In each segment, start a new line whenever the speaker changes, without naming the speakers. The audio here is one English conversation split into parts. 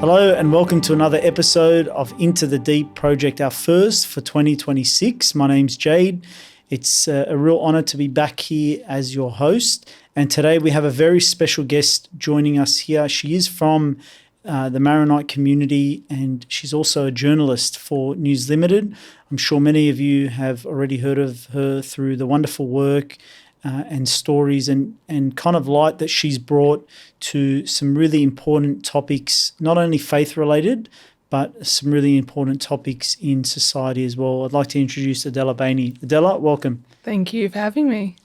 Hello and welcome to another episode of Into the Deep Project, our first for 2026. My name's Jade. It's a real honour to be back here as your host. And today we have a very special guest joining us here. She is from the Maronite community and she's also a journalist for News Limited. I'm sure many of you have already heard of her through the wonderful work and stories and kind of light that she's brought to some really important topics, not only faith-related, but some really important topics in society as well. I'd like to introduce Adella Beaini. Adella, welcome.
Thank you for having me.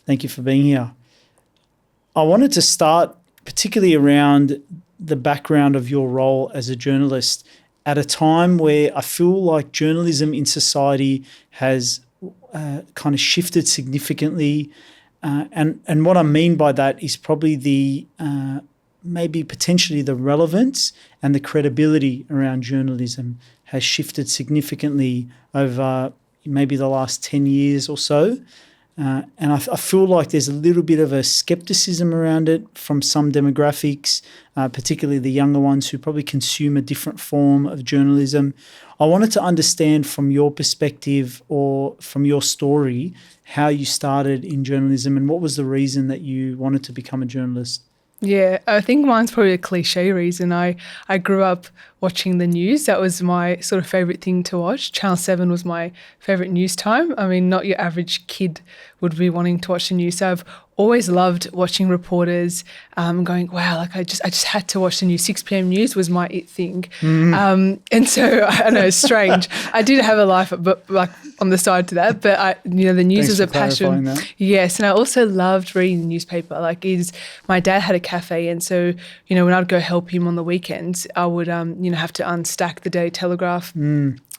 Thank you for being here. I wanted to start particularly around the background of your role as a journalist at a time where I feel like journalism in society has kind of shifted significantly. And what I mean by that is probably the maybe potentially the relevance and the credibility around journalism has shifted significantly over maybe the last 10 years or so. And I feel like there's a little bit of a skepticism around it from some demographics, particularly the younger ones who probably consume a different form of journalism. I wanted to understand from your perspective or from your story how you started in journalism and what was the reason that you wanted to become a journalist.
Yeah, I think mine's probably a cliche reason. I grew up watching the news. That was my sort of favourite thing to watch. Channel 7 was my favourite news time. I mean, not your average kid would be wanting to watch the news. So I've always loved watching reporters going, wow, like I just had to watch the news. 6 p.m. news was my it thing. And so I know it's strange. I did have a life but like on the side to that, but the news was a passion.
That.
Yes, and I also loved reading the newspaper. My dad had a cafe, and so when I'd go help him on the weekends, I would have to unstack the Daily Telegraph.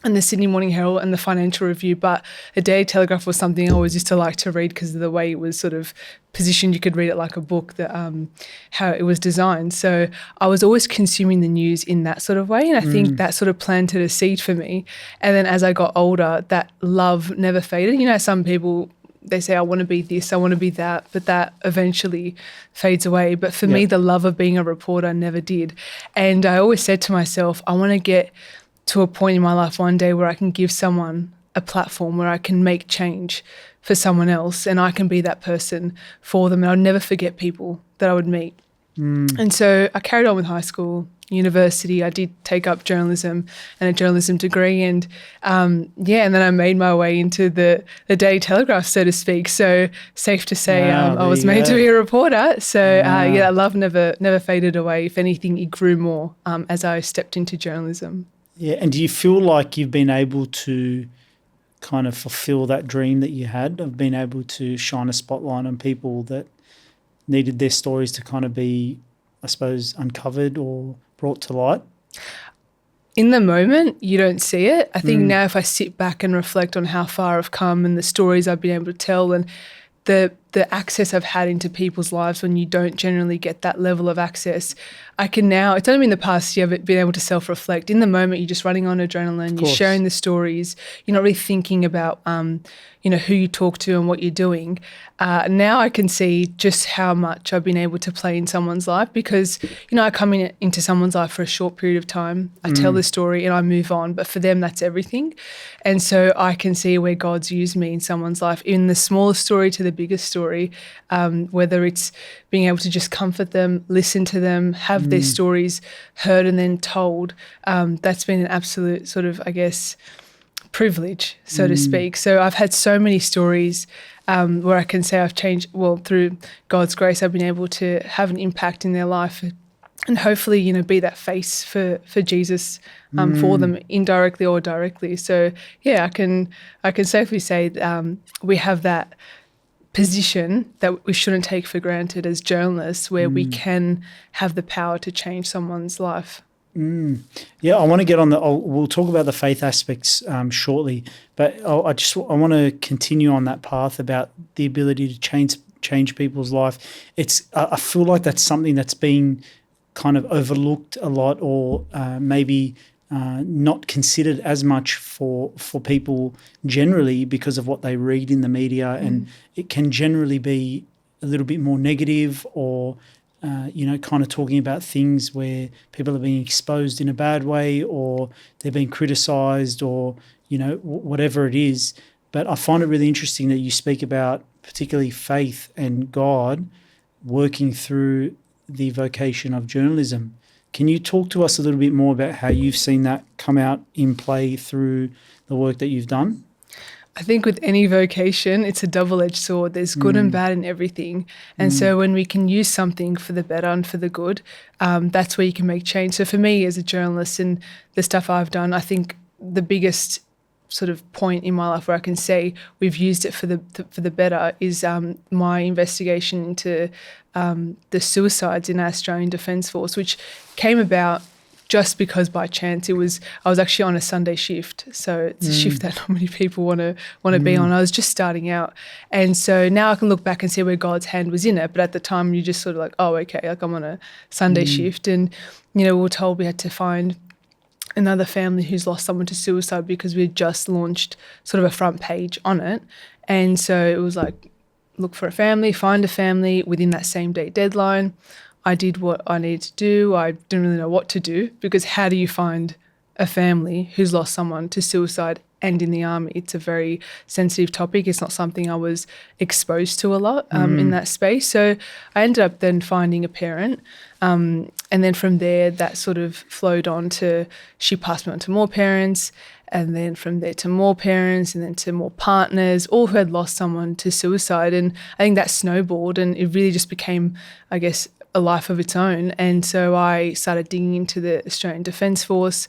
And the Sydney Morning Herald and the Financial Review, but the Daily Telegraph was something I always used to like to read because of the way it was sort of positioned. You could read it like a book, how it was designed. So I was always consuming the news in that sort of way, and I think that sort of planted a seed for me. And then as I got older, that love never faded. Some people, they say, I want to be this, I want to be that, but that eventually fades away. But for me, the love of being a reporter never did. And I always said to myself, I want to get to a point in my life one day where I can give someone a platform where I can make change for someone else and I can be that person for them. And I'll never forget people that I would meet. And so I carried on with high school, university. I did take up journalism and a journalism degree and and then I made my way into the Daily Telegraph, so to speak. So safe to say I was made to be a reporter. So that love never faded away. If anything, it grew more as I stepped into journalism.
Yeah, and do you feel like you've been able to kind of fulfill that dream that you had of being able to shine a spotlight on people that needed their stories to kind of be, I suppose, uncovered or brought to light?
In the moment, you don't see it. I think now if I sit back and reflect on how far I've come and the stories I've been able to tell and the access I've had into people's lives when you don't generally get that level of access, I can now, it's only been the past year I've been able to self-reflect. In the moment, you're just running on adrenaline, you're sharing the stories, you're not really thinking about, who you talk to and what you're doing. Now I can see just how much I've been able to play in someone's life because, I come into someone's life for a short period of time, I tell the story and I move on, but for them, that's everything. And so I can see where God's used me in someone's life, in the smallest story to the biggest story, whether it's being able to just comfort them, listen to them, have their stories heard and then told. That's been an absolute sort of, I guess, privilege, so to speak. So I've had so many stories where I can say I've changed, through God's grace, I've been able to have an impact in their life and hopefully, be that face for Jesus for them indirectly or directly. So, I can safely say we have that position that we shouldn't take for granted as journalists where we can have the power to change someone's life.
Yeah, I want to get on we'll talk about the faith aspects shortly, but I want to continue on that path about the ability to change people's life. I feel like that's something that's been kind of overlooked a lot or maybe not considered as much for people generally because of what they read in the media, and it can generally be a little bit more negative or kind of talking about things where people are being exposed in a bad way, or they're being criticised, or, whatever it is. But I find it really interesting that you speak about particularly faith and God working through the vocation of journalism. Can you talk to us a little bit more about how you've seen that come out in play through the work that you've done?
I think with any vocation, it's a double-edged sword. There's good and bad in everything. And so when we can use something for the better and for the good, that's where you can make change. So for me as a journalist and the stuff I've done, I think the biggest sort of point in my life where I can say we've used it for the better is my investigation into the suicides in our Australian Defence Force, which came about just because by chance I was actually on a Sunday shift. So it's a shift that not many people want to be on. I was just starting out. And so now I can look back and see where God's hand was in it. But at the time you just sort of like, oh, okay, like I'm on a Sunday shift. And, we were told we had to find another family who's lost someone to suicide because we had just launched sort of a front page on it. And so it was like, look for a family, find a family within that same day deadline. I did what I needed to do. I didn't really know what to do, because how do you find a family who's lost someone to suicide and in the army? It's a very sensitive topic. It's not something I was exposed to a lot in that space. So I ended up then finding a parent. And then from there, that sort of flowed on to, she passed me on to more parents, and then from there to more parents, and then to more partners, all who had lost someone to suicide. And I think that snowballed, and it really just became, I guess, a life of its own. And so I started digging into the Australian Defence Force,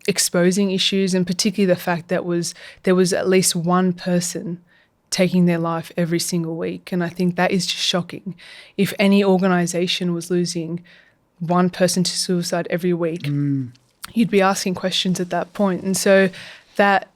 exposing issues, and particularly the fact that there was at least one person taking their life every single week. And I think that is just shocking. If any organisation was losing one person to suicide every week, you'd be asking questions at that point. And so that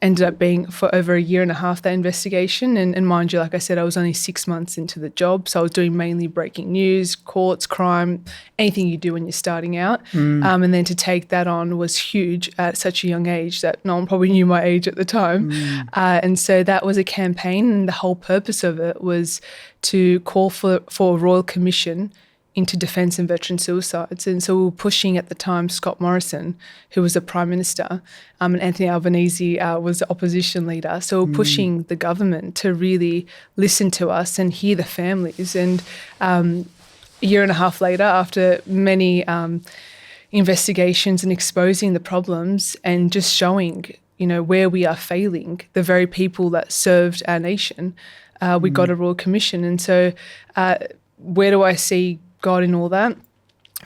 ended up being for over a year and a half, that investigation. And mind you, like I said, I was only 6 months into the job. So I was doing mainly breaking news, courts, crime, anything you do when you're starting out. And then to take that on was huge at such a young age that no one probably knew my age at the time. And so that was a campaign, and the whole purpose of it was to call for a royal commission into defence and veteran suicides. And so we were pushing at the time Scott Morrison, who was the Prime Minister, and Anthony Albanese was the opposition leader. So we're pushing the government to really listen to us and hear the families. And a year and a half later, after many investigations and exposing the problems and just showing, where we are failing, the very people that served our nation, we got a royal commission. And so where do I see God in all that?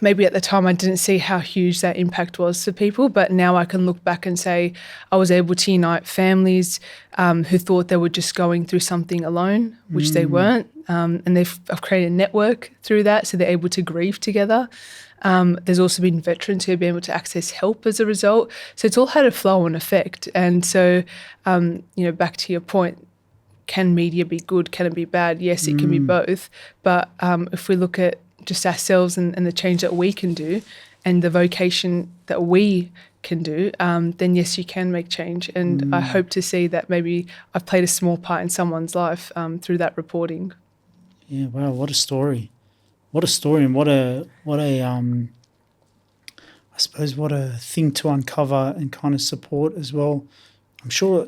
Maybe at the time I didn't see how huge that impact was for people, but now I can look back and say I was able to unite families who thought they were just going through something alone, which they weren't, and I've created a network through that, so they're able to grieve together. There's also been veterans who have been able to access help as a result. So it's all had a flow and effect. And so, back to your point, can media be good? Can it be bad? Yes, it can be both. But if we look at just ourselves and the change that we can do and the vocation that we can do, then yes, you can make change. And I hope to see that maybe I've played a small part in someone's life through that reporting.
Yeah, wow, what a story. What a story, and what a I suppose what a thing to uncover and kind of support as well. I'm sure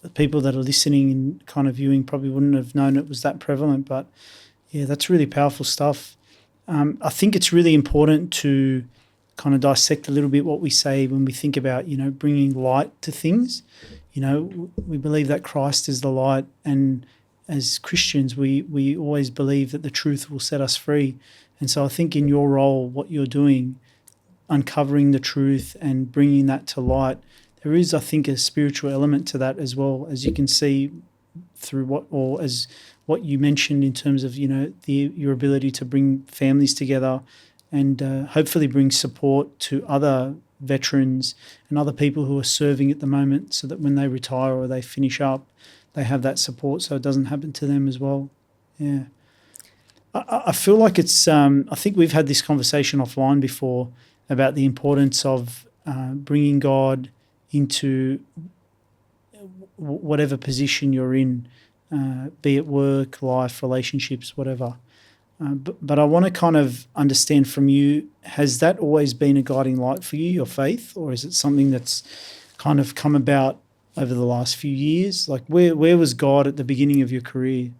the people that are listening and kind of viewing probably wouldn't have known it was that prevalent, but yeah, that's really powerful stuff. I think it's really important to kind of dissect a little bit what we say when we think about, bringing light to things. We believe that Christ is the light, and as Christians, we always believe that the truth will set us free. And so I think in your role, what you're doing, uncovering the truth and bringing that to light, there is, I think, a spiritual element to that as well, as you can see through what you mentioned in terms of, your ability to bring families together and hopefully bring support to other veterans and other people who are serving at the moment, so that when they retire or they finish up, they have that support so it doesn't happen to them as well. Yeah. I feel like it's I think we've had this conversation offline before about the importance of bringing God into whatever position you're in, be it work, life, relationships, whatever. But I want to kind of understand from you, has that always been a guiding light for you, your faith, or is it something that's kind of come about over the last few years? Like where was God at the beginning of your career?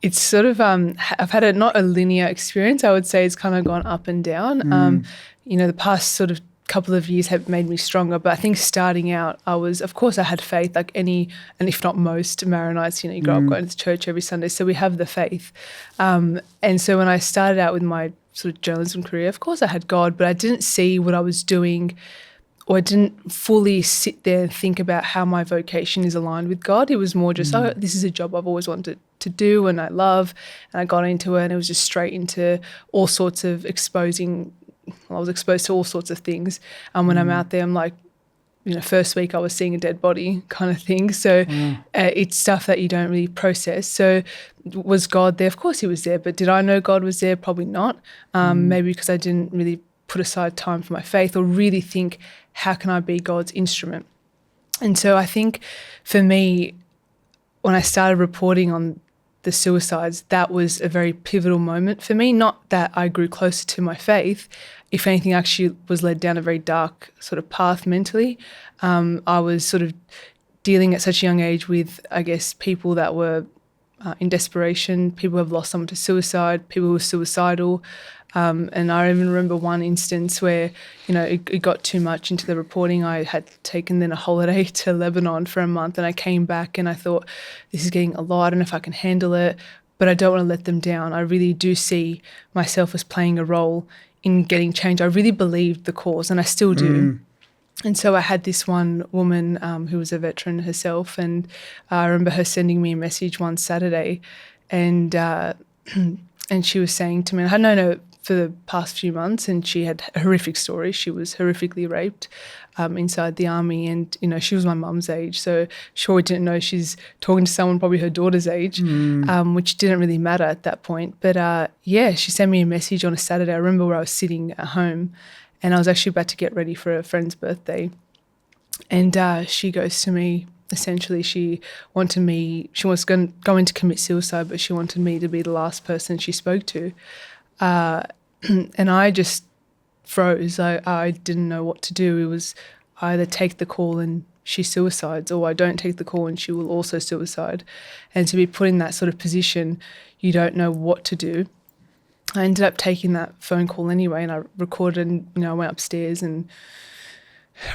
It's sort of I've had not a linear experience. I would say it's kind of gone up and down. The past sort of couple of years have made me stronger, but I think starting out, of course I had faith like any, and if not most Maronites, you grow up going to church every Sunday, so we have the faith. And so when I started out with my sort of journalism career, of course I had God, but I didn't see what I was doing, or I didn't fully sit there and think about how my vocation is aligned with God. It was more just, this is a job I've always wanted to do and I love, and I got into it, and it was just straight into all sorts of I was exposed to all sorts of things. When I'm out there, I'm like, first week I was seeing a dead body kind of thing. So it's stuff that you don't really process. So was God there? Of course he was there, but did I know God was there? Probably not. Maybe because I didn't really put aside time for my faith or really think, how can I be God's instrument? And so I think for me, when I started reporting on the suicides, that was a very pivotal moment for me. Not that I grew closer to my faith. If anything, I actually was led down a very dark sort of path mentally. I was sort of dealing at such a young age with, I guess, people that were in desperation, people who have lost someone to suicide, people who were suicidal. And I even remember one instance where, it got too much into the reporting. I had taken then a holiday to Lebanon for a month, and I came back and I thought, this is getting a lot. I don't know if I can handle it, but I don't want to let them down. I really do see myself as playing a role in getting change. I really believed the cause, and I still do. And so I had this one woman who was a veteran herself, and I remember her sending me a message one Saturday, and she was saying to me, I had known her for the past few months, and she had a horrific story. She was horrifically raped inside the army, and she was my mum's age, so sure we didn't know she's talking to someone probably her daughter's age, which didn't really matter at that point. But she sent me a message on a Saturday. I remember where I was sitting at home, and I was actually about to get ready for a friend's birthday, and she goes to me. Essentially, she was going to commit suicide, but she wanted me to be the last person she spoke to. And I just froze. I didn't know what to do. It was either take the call and she suicides, or I don't take the call and she will also suicide. And to be put in that sort of position, you don't know what to do. I ended up taking that phone call anyway, and I recorded, and I went upstairs and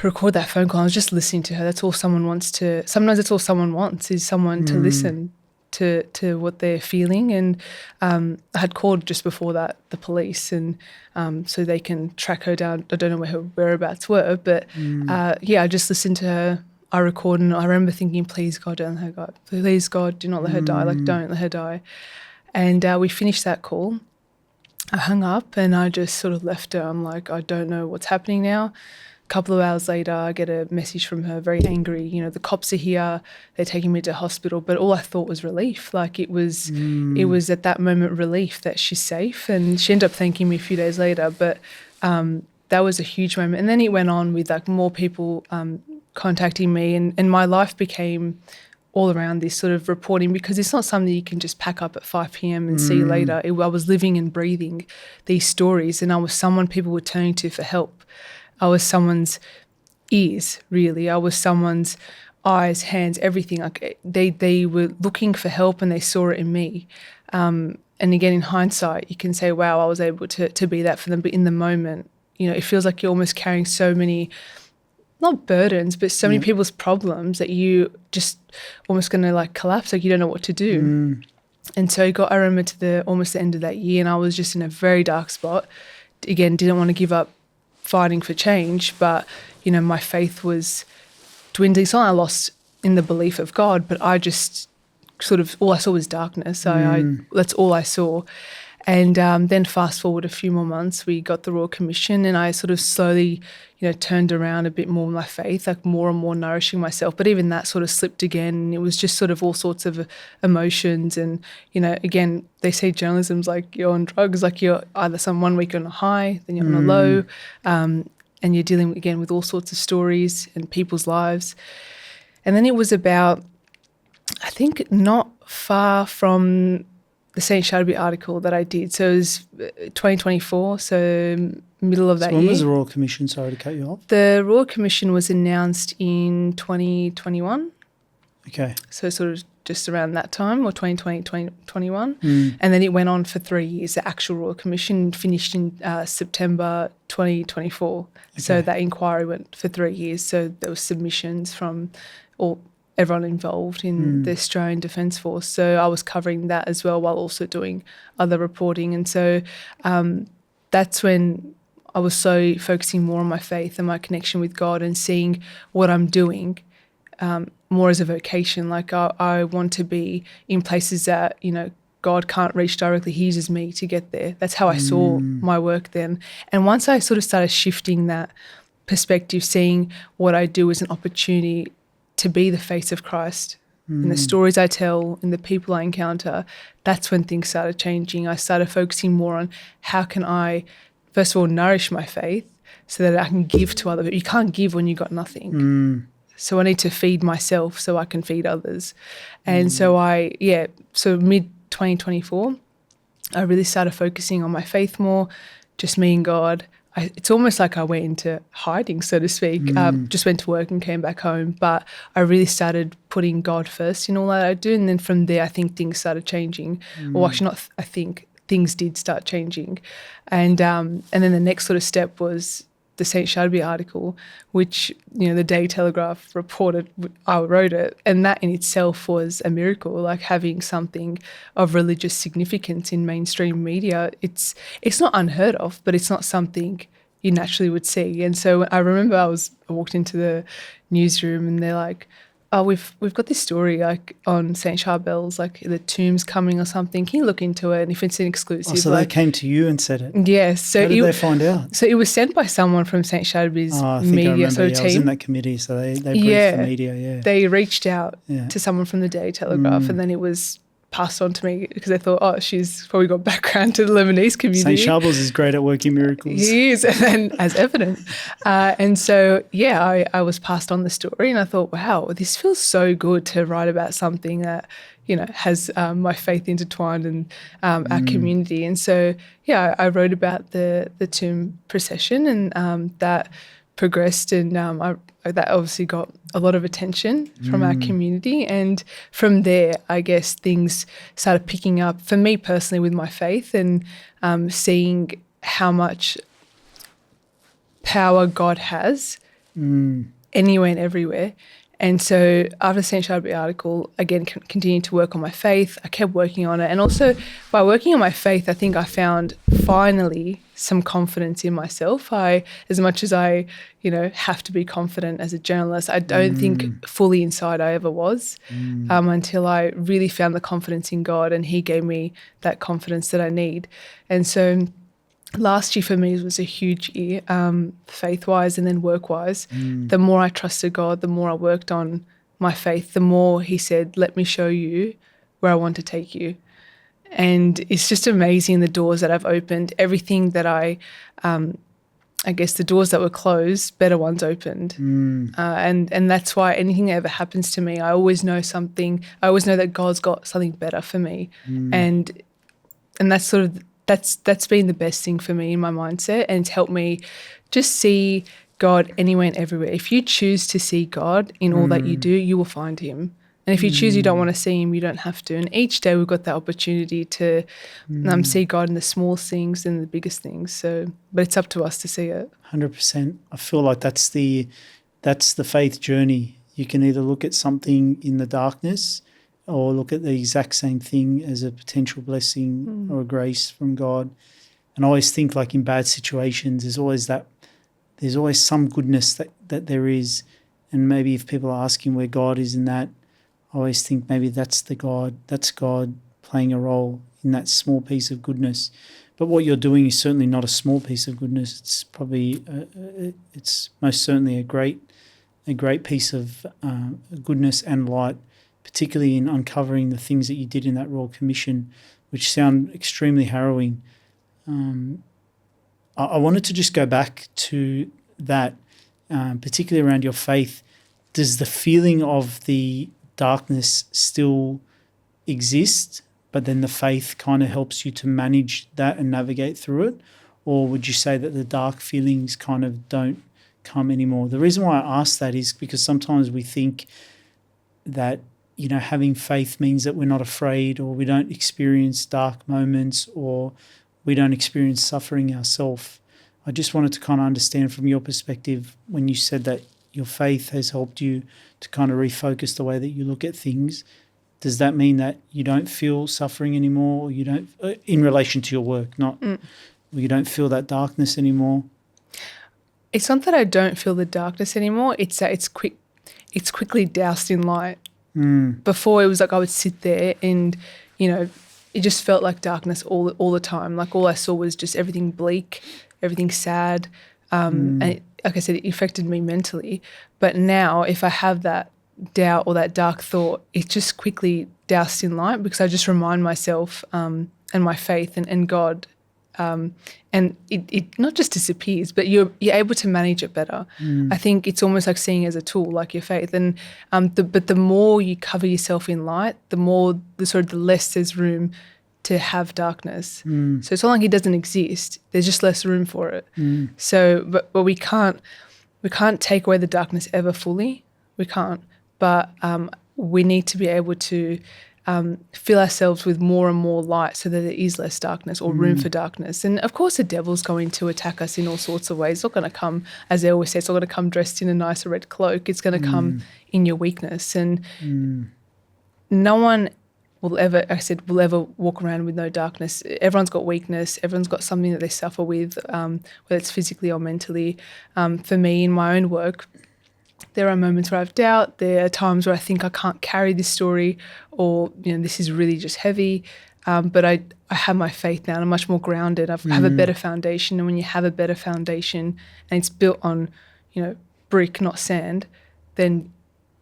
recorded that phone call. I was just listening to her. That's all someone wants sometimes that's all someone wants, is someone to listen to what they're feeling. And I had called just before that the police, and so they can track her down. I don't know where her whereabouts were, but I just listened to her. I recorded, and I remember thinking, please God, don't let her go. Please God, do not let her die. Like, don't let her die. And we finished that call. I hung up and I just sort of left her. I'm like, I don't know what's happening now. A couple of hours later, I get a message from her, very angry. The cops are here. They're taking me to hospital. But all I thought was relief. Like, it was at that moment relief that she's safe. And she ended up thanking me a few days later. But that was a huge moment. And then it went on with like more people contacting me, and my life became all around this sort of reporting, because it's not something you can just pack up at 5 p.m. and see later. I was living and breathing these stories, and I was someone people were turning to for help. I was someone's ears, really. I was someone's eyes, hands, everything. Like they were looking for help, and they saw it in me. And again, in hindsight, you can say, wow, I was able to be that for them. But in the moment, it feels like you're almost carrying so many, not burdens, but so many people's problems that you just almost going to like collapse, like you don't know what to do. And so I remember to almost the end of that year, and I was just in a very dark spot. Again, didn't want to give up fighting for change, but my faith was dwindling. So I lost in the belief of God, but I just sort of, all I saw was darkness. So that's all I saw. And then fast forward a few more months, we got the Royal Commission, and I sort of slowly, turned around a bit more with my faith, like more and more nourishing myself. But even that sort of slipped again. And it was just sort of all sorts of emotions. And, again, they say journalism's like you're on drugs, like you're either one week on a high, then you're on a low, and you're dealing again with all sorts of stories and people's lives. And then it was about, I think, not far from the Saint Charbel article that I did. So it was 2024, so middle of that year.
When was the Royal Commission? Sorry to cut you off.
The Royal Commission was announced in 2021.
Okay.
So sort of just around that time, or 2020, 2021.
Mm.
And then it went on for 3 years. The actual Royal Commission finished in September 2024. Okay. So that inquiry went for 3 years. So there were submissions from everyone involved in the Australian Defence Force. So I was covering that as well while also doing other reporting. And so that's when I was so focusing more on my faith and my connection with God and seeing what I'm doing more as a vocation. Like I want to be in places that, you know, God can't reach directly. He uses me to get there. That's how I saw my work then. And once I sort of started shifting that perspective, seeing what I do as an opportunity to be the face of Christ in the stories I tell, in the people I encounter, that's when things started changing. I started focusing more on how can I, first of all, nourish my faith so that I can give to other people. You can't give when you've got nothing. So I need to feed myself so I can feed others. And so so mid-2024, I really started focusing on my faith more, just me and God. It's almost like I went into hiding, so to speak. Just went to work and came back home. But I really started putting God first in all that I do. And then from there, I think things started changing. Or actually not, I think things did start changing. And then the next sort of step was the Saint Charbel article, which, you know, the Day Telegraph reported, I wrote it, and that in itself was a miracle, like having something of religious significance in mainstream media. It's not unheard of, but it's not something you naturally would see. And so I remember I walked into the newsroom and they're like, oh, we've got this story like on Saint Charbel's, like the tomb's coming or something. Can you look into it? And if it's an exclusive.
Oh, so they came to you and said it?
Yes. So
how did they find out?
So it was sent by someone from Saint Charbel's media sort of team.
I was in that committee, so they briefed the media,
They reached out to someone from the Day Telegraph and then it was passed on to me because they thought, oh, she's probably got background to the Lebanese community.
Saint Charbel's is great at working miracles.
He is, and as evident. And so, I was passed on the story and I thought, wow, this feels so good to write about something that, you know, has my faith intertwined and our community. And so, I wrote about the tomb procession and that progressed and that obviously got a lot of attention from our community. And from there, I guess things started picking up for me personally with my faith and seeing how much power God has anywhere and everywhere. And so after the Saint Charbel article, again, continued to work on my faith. I kept working on it. And also by working on my faith, I think I found finally some confidence in myself. As much as I, you know, have to be confident as a journalist, I don't think fully inside I ever was until I really found the confidence in God and He gave me that confidence that I need. And so last year for me was a huge year, faith-wise and then work-wise. The more I trusted God, the more I worked on my faith, the more He said, let me show you where I want to take you. And it's just amazing the doors that I've opened. Everything that I guess the doors that were closed, better ones opened. And that's why anything that ever happens to me, I always know something. I always know that God's got something better for me. And that's sort of that's been the best thing for me in my mindset, and it's helped me just see God anywhere and everywhere. If you choose to see God in all that you do, you will find Him. And if you choose you don't want to see Him, you don't have to. And each day we've got that opportunity to see God in the smallest things and the biggest things. So, but it's up to us to see it.
100%. I feel like that's the faith journey. You can either look at something in the darkness or look at the exact same thing as a potential blessing or a grace from God. And I always think, like in bad situations, there's always some goodness that there is. And maybe if people are asking where God is in that, I always think maybe that's God playing a role in that small piece of goodness. But what you're doing is certainly not a small piece of goodness. It's probably it's most certainly a great piece of goodness and light, particularly in uncovering the things that you did in that Royal Commission, which sound extremely harrowing. I wanted to just go back to that, particularly around your faith. Does the feeling of the darkness still exist, but then the faith kind of helps you to manage that and navigate through it? Or would you say that the dark feelings kind of don't come anymore? The reason why I ask that is because sometimes we think that, you know, having faith means that we're not afraid, or we don't experience dark moments, or we don't experience suffering ourselves. I just wanted to kind of understand from your perspective, when you said that your faith has helped you to kind of refocus the way that you look at things, does that mean that you don't feel suffering anymore, or you don't, in relation to your work, not you don't feel that darkness anymore?
It's not that I don't feel the darkness anymore. It's that it's quickly doused in light. Before, it was like I would sit there and, you know, it just felt like darkness all the time. Like all I saw was just everything bleak, everything sad. And like I said, it affected me mentally. But now if I have that doubt or that dark thought, it just quickly doused in light, because I just remind myself and my faith and God. And it not just disappears, but you're able to manage it better. I think it's almost like seeing it as a tool, like your faith. And but the more you cover yourself in light, the less there's room to have darkness. So it's not like it doesn't exist. There's just less room for it. So, but we can't take away the darkness ever fully. We can't. But we need to be able to fill ourselves with more and more light, so that there is less darkness or room for darkness. And of course the devil's going to attack us in all sorts of ways. It's not going to come, as they always say, it's not going to come dressed in a nice red cloak. It's going to come in your weakness. And no one will ever walk around with no darkness. Everyone's got weakness. Everyone's got something that they suffer with, whether it's physically or mentally. For me, in my own work, there are moments where I have doubt. There are times where I think I can't carry this story, or, you know, this is really just heavy. But I have my faith now, and I'm much more grounded. I have a better foundation. And when you have a better foundation and it's built on, you know, brick, not sand, then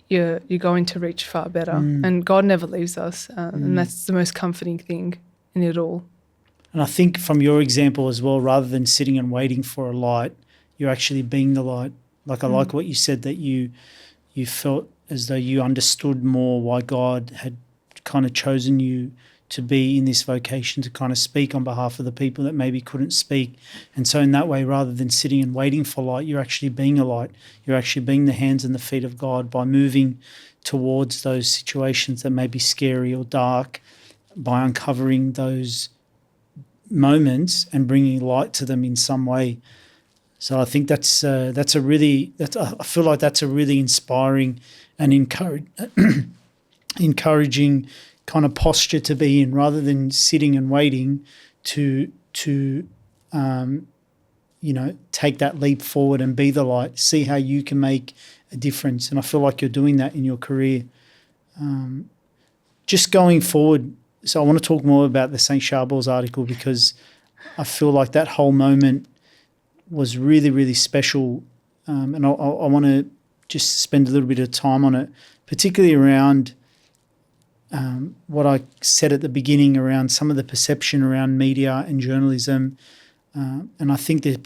you're going to reach far better. And God never leaves us. And that's the most comforting thing in it all.
And I think from your example as well, rather than sitting and waiting for a light, you're actually being the light. Like I like what you said, that you felt as though you understood more why God had kind of chosen you to be in this vocation, to kind of speak on behalf of the people that maybe couldn't speak. And so in that way, rather than sitting and waiting for light, you're actually being a light. You're actually being the hands and the feet of God by moving towards those situations that may be scary or dark, by uncovering those moments and bringing light to them in some way. So I think I feel like that's a really inspiring and encouraging kind of posture to be in, rather than sitting and waiting to take that leap forward and be the light, see how you can make a difference. And I feel like you're doing that in your career. Just going forward, so I want to talk more about the Saint Charbel's article, because I feel like that whole moment was really, really special, and I want to just spend a little bit of time on it, particularly around what I said at the beginning around some of the perception around media and journalism, and I think there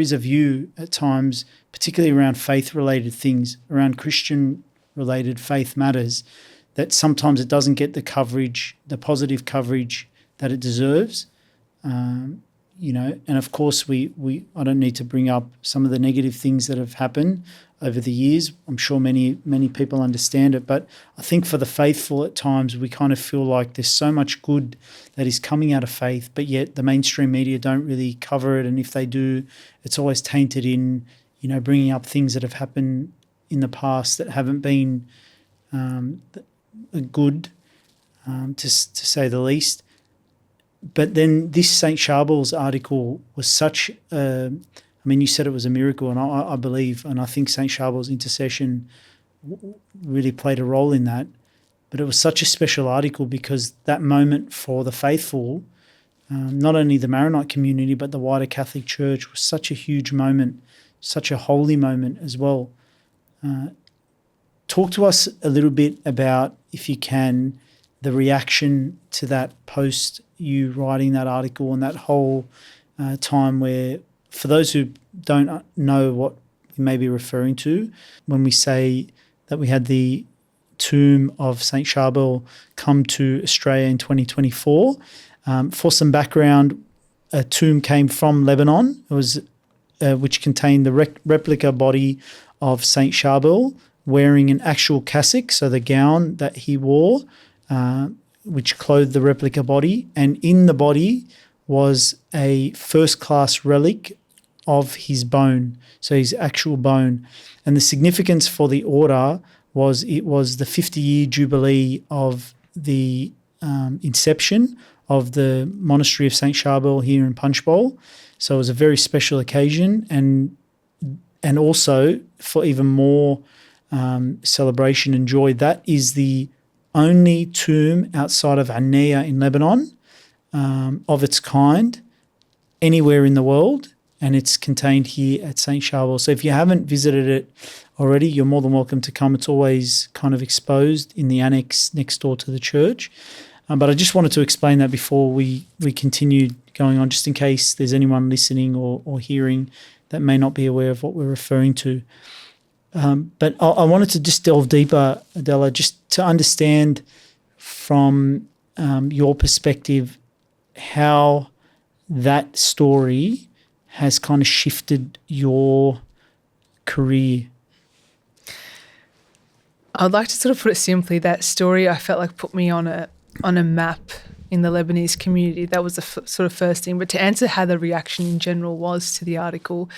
is a view at times, particularly around faith-related things, around Christian-related faith matters, that sometimes it doesn't get the coverage, the positive coverage that it deserves. And of course I don't need to bring up some of the negative things that have happened over the years. I'm sure many people understand it, but I think for the faithful at times we kind of feel like there's so much good that is coming out of faith, but yet the mainstream media don't really cover it, and if they do, it's always tainted in, bringing up things that have happened in the past that haven't been good, to say the least. But then this Saint Charbel's article was such you said it was a miracle, and I believe, and I think Saint Charbel's intercession really played a role in that. But it was such a special article because that moment for the faithful, not only the Maronite community but the wider Catholic Church, was such a huge moment, such a holy moment as well. Talk to us a little bit about, if you can, the reaction to that post, you writing that article, and that whole time where, for those who don't know what we may be referring to, when we say that we had the tomb of Saint Charbel come to Australia in 2024. For some background, a tomb came from Lebanon. It was which contained the replica body of Saint Charbel wearing an actual cassock, so the gown that he wore, which clothed the replica body, and in the body was a first-class relic of his bone, so his actual bone. And the significance for the order was it was the 50-year jubilee of the inception of the monastery of Saint Charbel here in Punchbowl. So it was a very special occasion, and also for even more celebration and joy, that is the only tomb outside of Anea in Lebanon of its kind anywhere in the world, and it's contained here at Saint Charbel. So if you haven't visited it already, you're more than welcome to come. It's always kind of exposed in the annex next door to the church. But I just wanted to explain that before we continue going on, just in case there's anyone listening or hearing that may not be aware of what we're referring to. But I wanted to just delve deeper, Adella, just to understand from your perspective how that story has kind of shifted your career.
I'd like to sort of put it simply, that story I felt like put me on a map in the Lebanese community. That was the sort of first thing. But to answer how the reaction in general was to the article,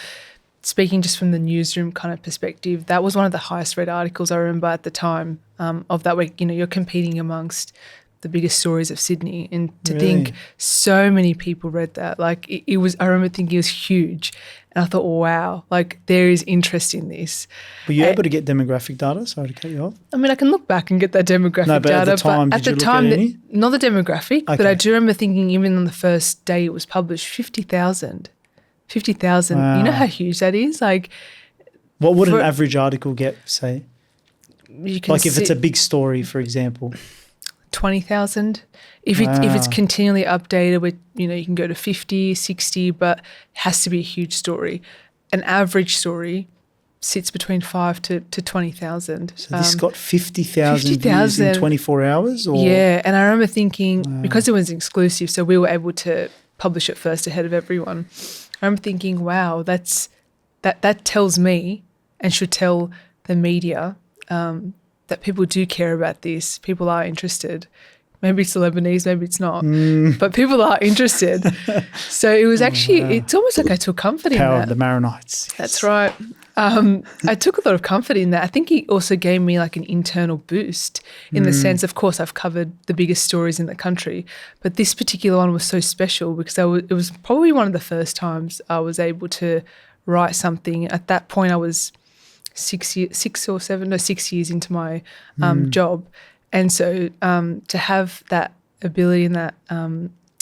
speaking just from the newsroom kind of perspective, that was one of the highest read articles I remember at the time of that week. You know, you're competing amongst the biggest stories of Sydney, and to think so many people read that, like it was, I remember thinking it was huge, and I thought, wow, like there is interest in this.
Were you able to get demographic data? Sorry to cut you off.
I mean, I can look back and get that demographic data,
at the time,
but at the time, not the demographic, but I do remember thinking even on the first day it was published, 50,000. 50,000. Wow. You know how huge that is? Like,
what would an average article get, say?
You can
like if it's a big story, for example.
20,000. If it's continually updated with, you know, you can go to 50, 60, but it has to be a huge story. An average story sits between 5 to 20,000.
So this got 50,000 views in 24 hours? Or?
Yeah, and I remember thinking, because it was exclusive, so we were able to publish it first ahead of everyone. I remember thinking, wow, that tells me and should tell the media that people do care about this. People are interested. Maybe it's the Lebanese, maybe it's not, but people are interested. So it was actually, it's almost like I took comfort in that.
Power of the Maronites. Yes.
That's right. I took a lot of comfort in that. I think it also gave me like an internal boost in the sense, of course, I've covered the biggest stories in the country, but this particular one was so special because it was probably one of the first times I was able to write something. At that point, I was 6 years into my job. And so to have that ability and that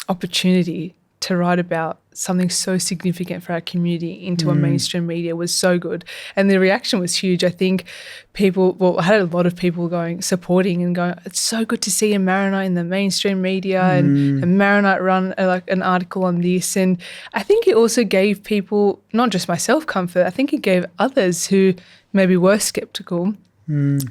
opportunity to write about something so significant for our community into a mainstream media was so good. And the reaction was huge. I think I had a lot of people supporting and going, it's so good to see a Maronite in the mainstream media and a Maronite run like an article on this. And I think it also gave people, not just myself, comfort, I think it gave others who maybe were skeptical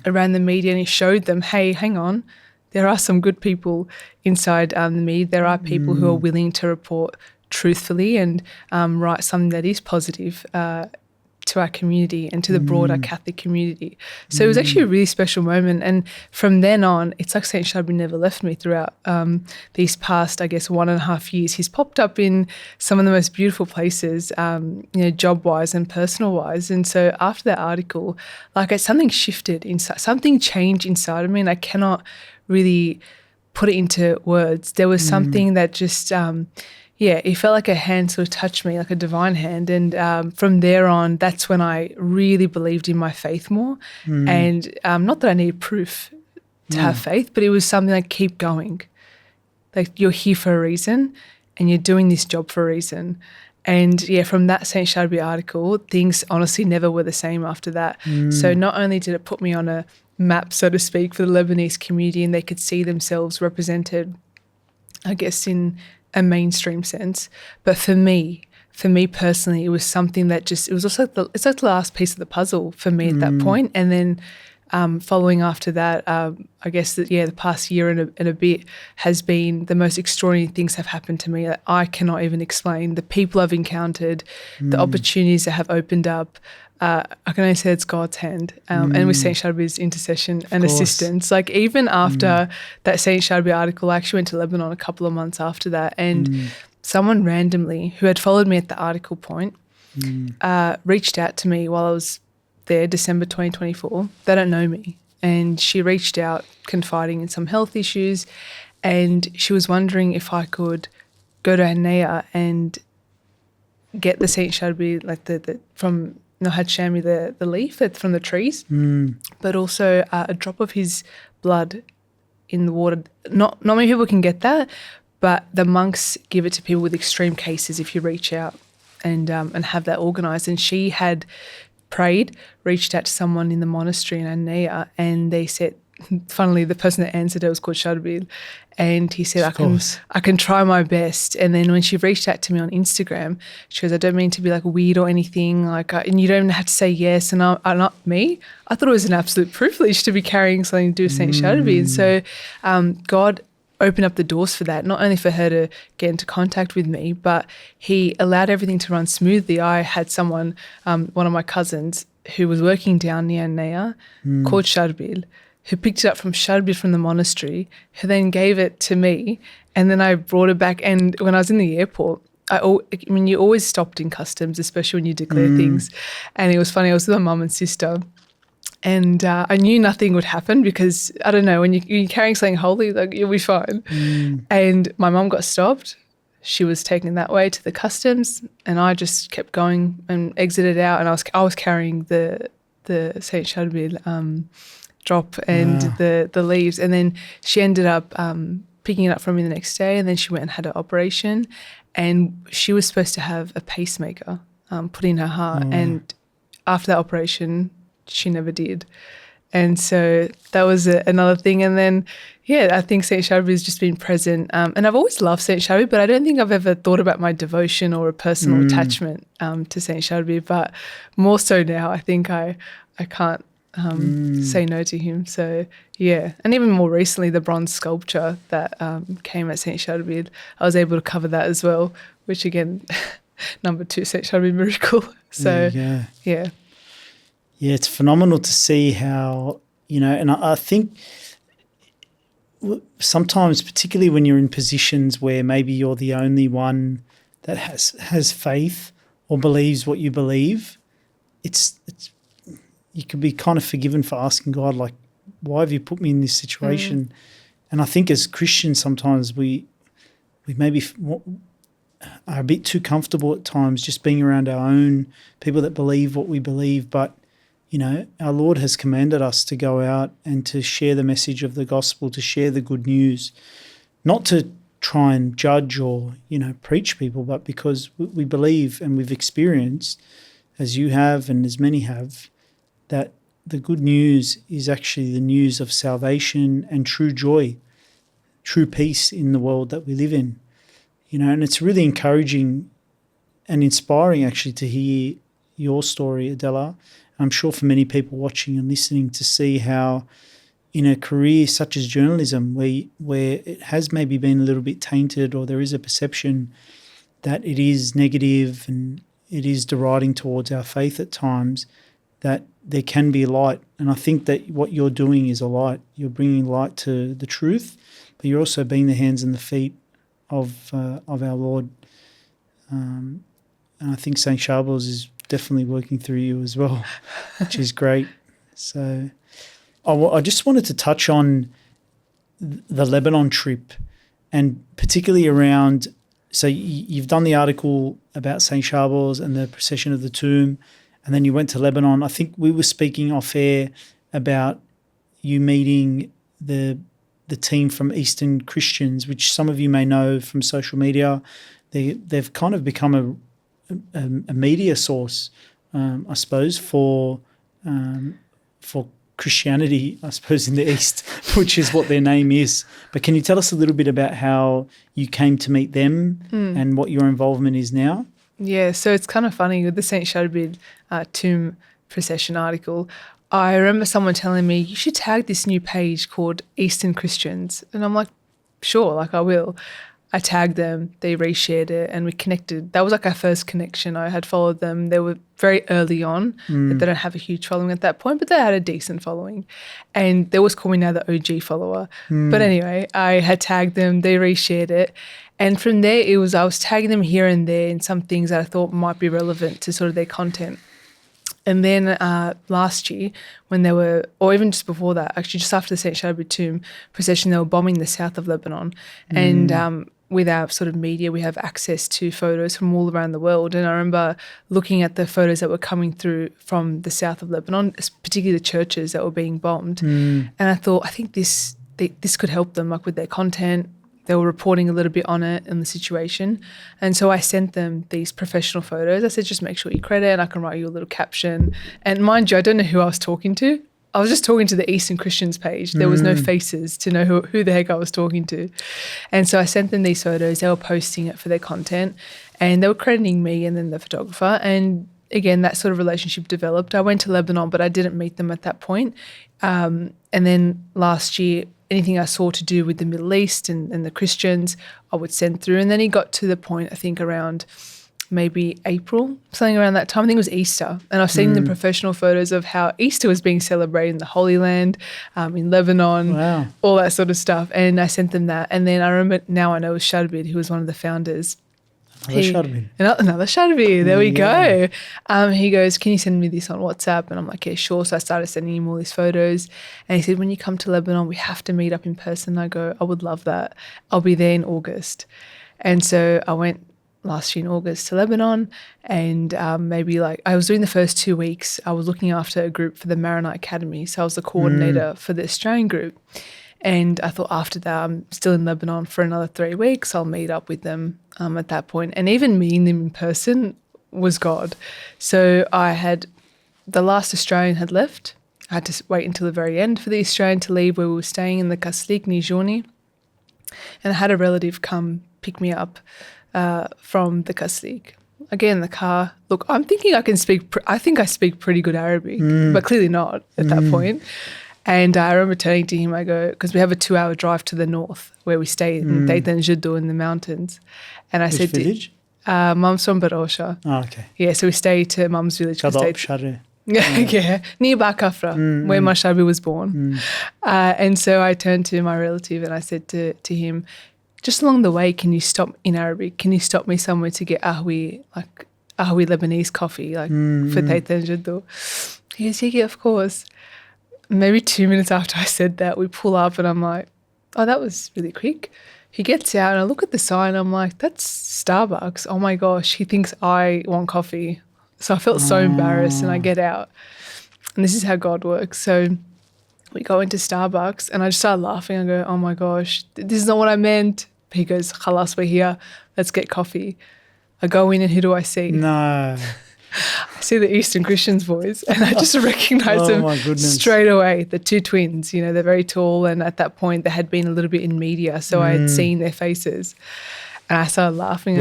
around the media, and it showed them, hey, hang on, there are some good people inside the media. There are people who are willing to report truthfully and write something that is positive to our community and to the broader Catholic community. So it was actually a really special moment. And from then on, it's like Saint Charbel never left me throughout these past, I guess, 1.5 years. He's popped up in some of the most beautiful places, job-wise and personal-wise. And so after that article, something shifted inside, something changed inside of me, and I cannot really put it into words. There was something that just it felt like a hand sort of touched me, like a divine hand. And from there on, that's when I really believed in my faith more. And not that I needed proof to have faith, but it was something like, keep going. Like, you're here for a reason and you're doing this job for a reason. And from that Saint Charbel article, things honestly never were the same after that. So not only did it put me on a map, so to speak, for the Lebanese community, and they could see themselves represented, I guess, in a mainstream sense. But for me personally, it was something that it's like the last piece of the puzzle for me at that point. And then following after that, I guess that, the past year and a bit has been the most extraordinary things have happened to me that I cannot even explain. The people I've encountered, the opportunities that have opened up. I can only say it's God's hand, and with Saint Charbel's intercession and assistance. Like even after that Saint Charbel article, I actually went to Lebanon a couple of months after that, and someone randomly who had followed me at the article point reached out to me while I was there, December 2024. They don't know me, and she reached out confiding in some health issues, and she was wondering if I could go to Hanea and get the Saint Charbel, like the from had shown me the leaf from the trees, but also a drop of his blood in the water. Not many people can get that, but the monks give it to people with extreme cases if you reach out and have that organised. And she had prayed, reached out to someone in the monastery in Hanea, and they said, funnily, the person that answered it was called Charbel, and he said, I can try my best. And then when she reached out to me on Instagram, she goes, I don't mean to be like weird or anything, and you don't even have to say yes. And I'm not me. I thought it was an absolute privilege to be carrying something to do with Saint Charbel. And so God opened up the doors for that, not only for her to get into contact with me, but he allowed everything to run smoothly. I had someone, one of my cousins, who was working down near Nea, called Charbel, who picked it up from Charbel from the monastery, who then gave it to me, and then I brought it back. And when I was in the airport, you always stopped in customs, especially when you declare things. And it was funny, I was with my mum and sister, and I knew nothing would happen because, I don't know, when you're carrying something holy, like, you'll be fine. And my mum got stopped. She was taken that way to the customs, and I just kept going and exited out, and I was carrying the Saint Charbel drop and the leaves, and then she ended up picking it up from me the next day, and then she went and had an operation, and she was supposed to have a pacemaker put in her heart, and after that operation she never did. And so that was another thing. And then I think Saint Charbel has just been present, and I've always loved Saint Charbel, but I don't think I've ever thought about my devotion or a personal attachment to Saint Charbel, but more so now. I think I can't say no to him. So and even more recently, the bronze sculpture that came at Saint Charbel, I was able to cover that as well, which again, number 2 Saint Charbel miracle. So
it's phenomenal to see how, and I think sometimes, particularly when you're in positions where maybe you're the only one that has faith or believes what you believe, it's you can be kind of forgiven for asking God, like, why have you put me in this situation? And I think as Christians, sometimes we maybe are a bit too comfortable at times just being around our own people that believe what we believe. But, our Lord has commanded us to go out and to share the message of the gospel, to share the good news, not to try and judge or, preach people, but because we believe and we've experienced, as you have and as many have, that the good news is actually the news of salvation and true joy, true peace in the world that we live in. And it's really encouraging and inspiring actually to hear your story, Adella. I'm sure for many people watching and listening, to see how in a career such as journalism, where it has maybe been a little bit tainted, or there is a perception that it is negative and it is deriding towards our faith at times, that there can be light. And I think that what you're doing is a light. You're bringing light to the truth, but you're also being the hands and the feet of our Lord. And I think Saint Charbel's is definitely working through you as well, which is great. So I just wanted to touch on the Lebanon trip, and particularly around, so you've done the article about Saint Charbel's and the procession of the tomb, and then you went to Lebanon. I think we were speaking off air about you meeting the team from Eastern Christians, which some of you may know from social media. They've kind of become a media source, I suppose, for Christianity, I suppose, in the East, which is what their name is. But can you tell us a little bit about how you came to meet them and what your involvement is now? Yeah,
so it's kind of funny with the Saint Charbel tomb procession article. I remember someone telling me, you should tag this new page called Eastern Christians. And I'm like, sure, like I will. I tagged them, they reshared it, and we connected. That was like our first connection. I had followed them. They were very early on. They don't have a huge following at that point, but they had a decent following. And they always call me now the OG follower. But anyway, I had tagged them, they reshared it. And from there, I was tagging them here and there in some things that I thought might be relevant to sort of their content. And then last year, when they were, or even just before that, actually just after the Saint Charbel tomb procession, they were bombing the south of Lebanon. And with our sort of media, we have access to photos from all around the world. And I remember looking at the photos that were coming through from the south of Lebanon, particularly the churches that were being bombed. And I thought, I think this could help them, like with their content. They were reporting a little bit on it and the situation. And so I sent them these professional photos. I said, just make sure you credit and I can write you a little caption. And mind you, I don't know who I was talking to. I was just talking to the Eastern Christians page. There was no faces to know who the heck I was talking to. And so I sent them these photos. They were posting it for their content and they were crediting me and then the photographer. And again, that sort of relationship developed. I went to Lebanon, but I didn't meet them at that point. And then last year, anything I saw to do with the Middle East and the Christians, I would send through. And then he got to the point, I think around maybe April, something around that time. I think it was Easter. And I've seen the professional photos of how Easter was being celebrated in the Holy Land, in Lebanon, all that sort of stuff. And I sent them that. And then I remember, now I know it was Charbel, who was one of the founders. Another Charbel, there we go. He goes, can you send me this on WhatsApp? And I'm like, yeah, sure. So I started sending him all these photos. And he said, when you come to Lebanon, we have to meet up in person. I go, I would love that. I'll be there in August. And so I went last year in August to Lebanon, and maybe like I was doing the first 2 weeks. I was looking after a group for the Maronite Academy. So I was the coordinator for the Australian group. And I thought after that, I'm still in Lebanon for another 3 weeks. I'll meet up with them at that point. And even meeting them in person was God. So I had, the last Australian had left. I had to wait until the very end for the Australian to leave, where we were staying in the Kaslik near Journey. And I had a relative come pick me up from the Kaslik. Again, the car. Look, I'm thinking I think I speak pretty good Arabic, but clearly not at that point. And I remember turning to him, I go, because we have a 2-hour drive to the north where we stay in Jade in the mountains. And I said
village?
Mum's from Barosha.
Oh, okay.
Yeah, so we stayed to Mum's village. Yeah, near Bakafra, where my Charbel was born. And so I turned to my relative and I said to him, just along the way, can you stop in Arabic? Can you stop me somewhere to get ahwi Lebanese coffee, like for Taitan Jaddo? He goes, yeah, of course. Maybe 2 minutes after I said that, we pull up and I'm like, oh, that was really quick. He gets out and I look at the sign. I'm like, that's Starbucks. Oh my gosh, he thinks I want coffee. So I felt so embarrassed and I get out. And this is how God works. So we go into Starbucks and I just started laughing. I go, oh my gosh, this is not what I meant. He goes, khalas, we're here. Let's get coffee. I go in and who do I see?
No.
I see the Eastern Christians boys and I just recognize them straight away. The two twins, they're very tall, and at that point they had been a little bit in media, so I had seen their faces. And I started laughing.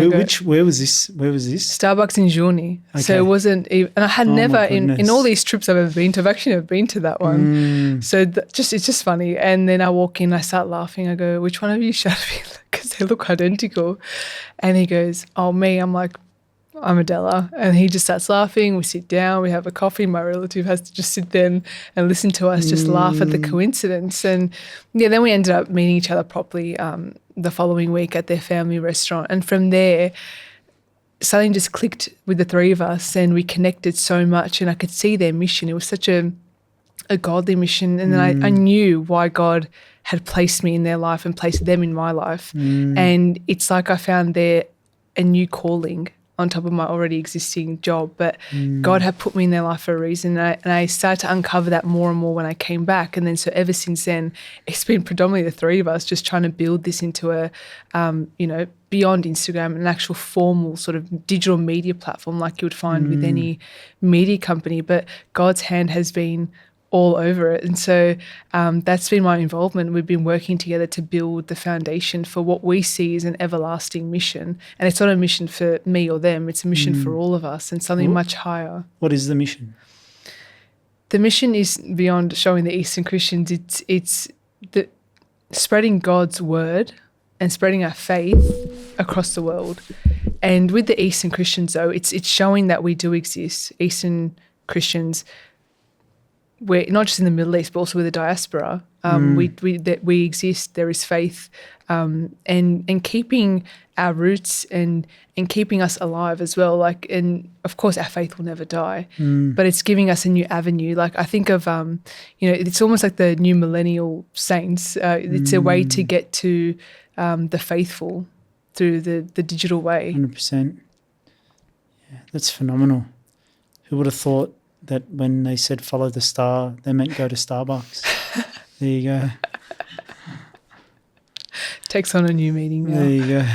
Where was this?
Starbucks in Journey. Okay. So it wasn't even, and I had never, in all these trips I've ever been to, I've actually never been to that one. So it's just funny. And then I walk in, I start laughing. I go, which one of you Charbel? Because they look identical. And he goes, oh, me. I'm like, I'm Adella. And he just starts laughing. We sit down, we have a coffee. My relative has to just sit there and listen to us just laugh at the coincidence. And yeah, then we ended up meeting each other properly the following week at their family restaurant. And from there, something just clicked with the three of us and we connected so much, and I could see their mission. It was such a godly mission. And then I knew why God had placed me in their life and placed them in my life. And it's like I found there a new calling on top of my already existing job, but God had put me in their life for a reason, and I started to uncover that more and more when I came back. And then so ever since then, it's been predominantly the three of us just trying to build this into a, beyond Instagram, an actual formal sort of digital media platform like you would find with any media company. But God's hand has been all over it. And so that's been my involvement. We've been working together to build the foundation for what we see as an everlasting mission. And it's not a mission for me or them, it's a mission for all of us and something much higher.
What is the mission?
the mission is beyond showing the Eastern Christians. It's the spreading God's word and spreading our faith across the world. And with the Eastern Christians, though, it's showing that we do exist. Eastern Christians, we're not just in the Middle East, but also with the diaspora. We exist. There is faith, and keeping our roots and keeping us alive as well. Like, and of course, our faith will never die, but it's giving us a new avenue. Like, I think of, it's almost like the new millennial saints. It's a way to get to the faithful through the digital way.
100%. Yeah, that's phenomenal. Who would have thought that when they said follow the star, they meant go to Starbucks? There you go.
Takes on a new meaning now.
There you go.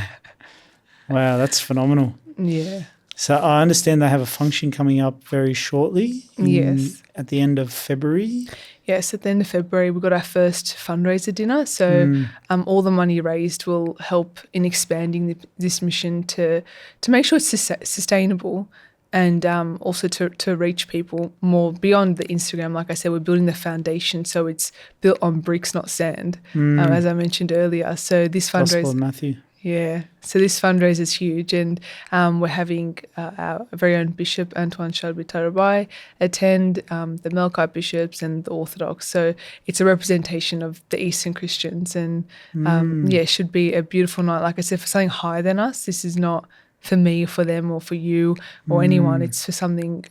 Wow, that's phenomenal.
Yeah.
So I understand they have a function coming up very shortly.
Yes.
At the end of February.
Yes, at the end of February, we've got our first fundraiser dinner. So all the money raised will help in expanding this mission to make sure it's sustainable, and also to reach people more beyond the Instagram. Like I said, we're building the foundation, so it's built on bricks, not sand, as I mentioned earlier. So this fundraiser,
Gospel of Matthew.
Yeah. So this fundraiser is huge, and we're having our very own Bishop Saint Charbel attend, the Melkite bishops and the Orthodox. So it's a representation of the Eastern Christians, and it should be a beautiful night. Like I said, for something higher than us. This is not for me or for them or for you or anyone. It's for something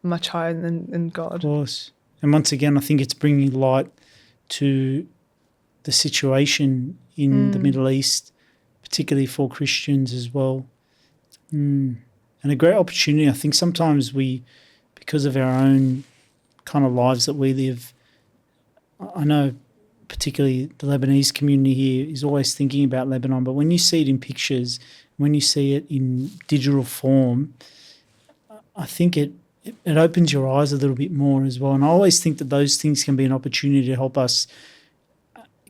much higher than God.
Of course. And once again, I think it's bringing light to the situation in the Middle East, particularly for Christians as well. And a great opportunity. I think sometimes we, because of our own kind of lives that we live, I know particularly the Lebanese community here is always thinking about Lebanon, but when you see it in pictures, when you see it in digital form, I think it opens your eyes a little bit more as well. And I always think that those things can be an opportunity to help us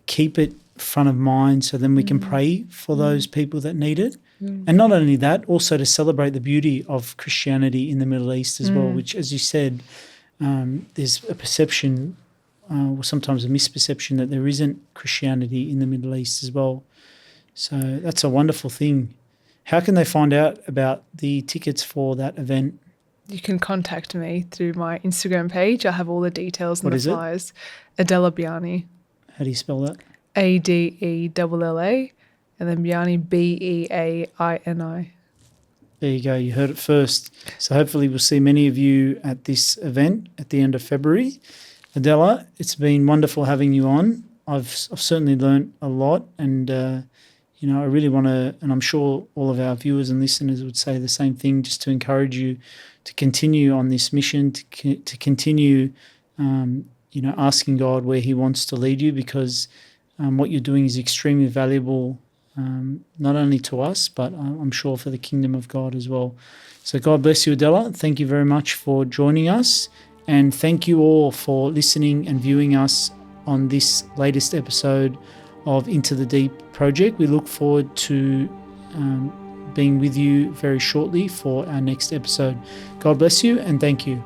keep it front of mind, so then we can pray for those people that need it. And not only that, also to celebrate the beauty of Christianity in the Middle East as well, which, as you said, there's a perception or sometimes a misperception that there isn't Christianity in the Middle East as well. So that's a wonderful thing. How can they find out about the tickets for that event?
You can contact me through my Instagram page. I have all the details and the flyers. Adella Beaini.
How do you spell that?
Adella, and then Beaini, Beaini.
There you go. You heard it first. So hopefully we'll see many of you at this event at the end of February. Adella, it's been wonderful having you on. I've certainly learned a lot, and I really want to, and I'm sure all of our viewers and listeners would say the same thing, just to encourage you to continue on this mission, to continue, asking God where He wants to lead you, because what you're doing is extremely valuable, not only to us, but I'm sure for the kingdom of God as well. So God bless you, Adella. Thank you very much for joining us, and thank you all for listening and viewing us on this latest episode of Into the Deep project. We look forward to being with you very shortly for our next episode. God bless you, and thank you.